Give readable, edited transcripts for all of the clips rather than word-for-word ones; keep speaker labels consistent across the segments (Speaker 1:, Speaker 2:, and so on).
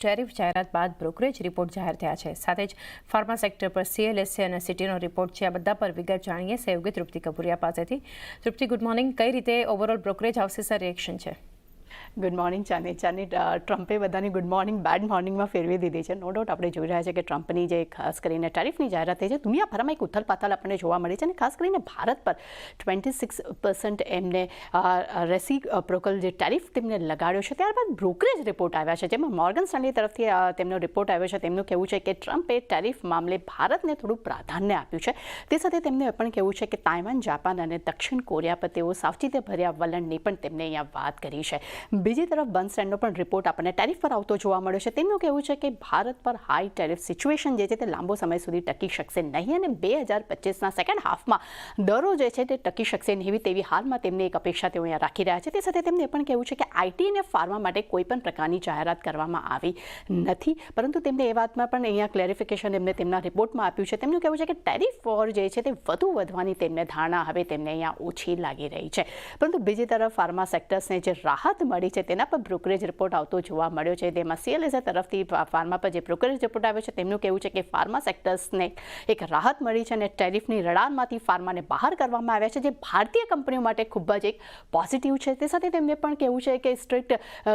Speaker 1: Tariff જાહેરાત બાદ brokerage report જાહેર થયા છે. સાથે જ ફાર્મા સેક્ટર પર CLSA અને સિટીનો રિપોર્ટ છે. આ બધા પર વિગત જાણીએ સહયોગી તૃપ્તિ કપૂરિયા પાસેથી. તૃપ્તિ, ગુડ મોર્નિંગ. કઈ રીતે ઓવરઓલ બ્રોકરેજ હાઉસીસના રિએક્શન છે?
Speaker 2: ગુડ મોર્નિંગ ચાની. ટ્રમ્પે બધાની ગુડ મોર્નિંગ બેડ મોર્નિંગમાં ફેરવી દીધી છે. નો ડાઉટ આપણે જોઈ રહ્યા છે કે ટ્રમ્પની જે ખાસ કરીને ટેરિફની જાહેરાત થઈ છે, દુનિયાભરમાં એક ઉથલપાથલ આપણને જોવા મળી છે અને ખાસ કરીને ભારત પર 26% એમને રેસિપ્રોકલ જે ટેરિફ તેમને લગાડ્યો છે. ત્યારબાદ બ્રોકરેજ રિપોર્ટ આવ્યા છે, જેમાં મોર્ગન સ્ટેનલી તરફથી તેમનો રિપોર્ટ આવ્યો છે. તેમનું કહેવું છે કે ટ્રમ્પે ટેરિફ મામલે ભારતને થોડું પ્રાધાન્ય આપ્યું છે. તે સાથે તેમને એ પણ કહેવું છે કે તાઇવાન, જાપાન અને દક્ષિણ કોરિયા પર તેઓ સાવચેતીભર્યા વલણની પણ તેમને અહીંયા વાત કરી છે. બીજી તરફ બર્નસ્ટેન્ડનો પણ રિપોર્ટ આપણને ટેરિફ પર આવતો જોવા મળ્યો છે. તેમનું કહેવું છે કે ભારત પર હાઈ ટેરિફ સિચ્યુએશન જે છે તે લાંબો સમય સુધી ટકી શકશે નહીં અને 2025ના સેકન્ડ હાફમાં દરો જે છે તે ટકી શકશે નહીં તેવી હાલમાં તેમની એક અપેક્ષા તેઓ અહીંયા રાખી રહ્યા છે. તે સાથે તેમને એ પણ કહેવું છે કે IT અને ફાર્મા માટે કોઈ પણ પ્રકારની જાહેરાત કરવામાં આવી નથી, પરંતુ તેમને એ વાતમાં પણ અહીંયા ક્લેરિફિકેશન એમને તેમના રિપોર્ટમાં આપ્યું છે. તેમનું કહેવું છે કે ટેરિફ વોર જે છે તે વધુ વધવાની તેમને ધારણા હવે તેમને અહીંયા ઓછી લાગી રહી છે. પરંતુ બીજી તરફ ફાર્મા સેક્ટર્સને જે રાહત મળી છે તેના પર બ્રોકરેજ રિપોર્ટ આવતો જોવા મળ્યો છે. તેમાં CLSA તરફથી ફાર્મા પર જે બ્રોકરેજ રિપોર્ટ આવ્યો છે તેમનું કહેવું છે કે ફાર્મા સેક્ટર્સને એક રાહત મળી છે અને ટેરિફની રડારમાંથી ફાર્માને બહાર કરવામાં આવ્યા છે, જે ભારતીય કંપનીઓ માટે ખૂબ જ એક પોઝિટિવ છે. તે સાથે તેમને પણ કહેવું છે કે સ્ટ્રિક્ટ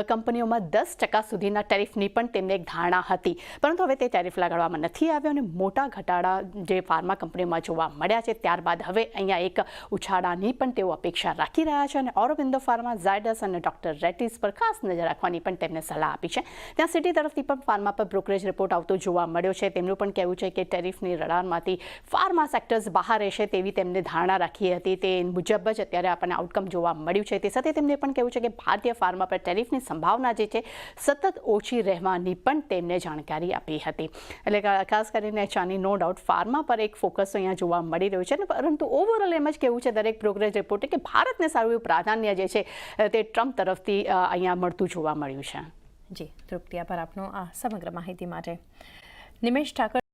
Speaker 2: કંપનીઓમાં 10% સુધીના ટેરિફની પણ તેમને એક ધારણા હતી, પરંતુ હવે તે ટેરિફ લગાડવામાં નથી આવ્યો અને મોટા ઘટાડા જે ફાર્મા કંપનીઓમાં જોવા મળ્યા છે. ત્યારબાદ હવે અહીંયા એક ઉછાળાની પણ તેઓ અપેક્ષા રાખી રહ્યા છે અને ઓરોબિંદો ફાર્મા, ઝાયડસ અને ડોક્ટર રેડ્ડીઝ પર ખાસ નજર રાખવાની પણ તેમને સલાહ આપી છે. ત્યાં સિટી તરફથી પણ ફાર્મા પર બ્રોકરેજ રિપોર્ટ આવતો જોવા મળ્યો છે. તેમનું પણ કહેવું છે કે ટેરિફની રડારમાંથી ફાર્મા સેક્ટર્સ બહાર રહેશે તેવી તેમને ધારણા રાખી હતી. તે મુજબ જ અત્યારે આપણને આઉટકમ જોવા મળ્યું છે. તે સાથે તેમને પણ કહેવું છે કે ભારતીય ફાર્મા પર ટેરિફની સંભાવના જે છે સતત ઓછી રહેવાની પણ તેમને જાણકારી આપી હતી. એટલે ખાસ કરીને ચાની નો ડાઉટ ફાર્મા પર એક ફોકસ અહીંયા જોવા મળી રહ્યું છે, પરંતુ ઓવરઓલ એમ જ કહેવું છે દરેક બ્રોકરેજ રિપોર્ટે કે ભારતને સારું એવું પ્રાધાન્ય જે છે તે ટ્રમ્પ તરફથી અહીંયા મળતું જોવા મળ્યું છે.
Speaker 1: જી તૃપ્તિ, આભાર આપનો આ સમગ્ર માહિતી માટે. નિમેશ ઠાકર.